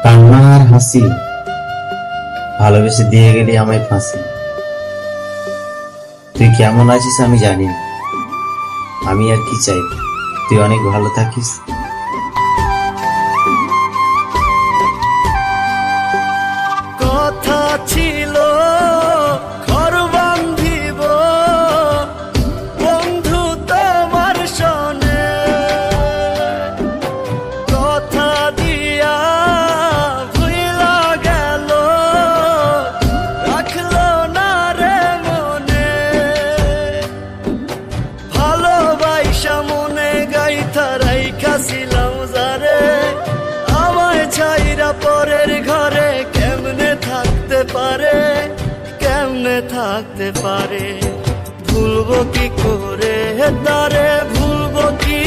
কান্না আর হাসি, ভালোবেসে দিয়ে গেলি আমায় ফাঁসি। তুই কেমন আছিস আমি জানি না, আমি আর কি চাই, তুই অনেক ভালো থাকিস। কথা ছিল ঘর বান্ধিব বন্ধু তোমার সনে, কথা দিয়া ভুইলা গেল রাখলো না রে মনে। ভালোবাসা মনে গাইথা রাইখাছিলাম যারে, আমায় ছাইরা পরের ঘরে কেমনে থাকতে পারে, কেমনে থাকতে পারে। ভুলবো কি করে তারে, ভুলবো কি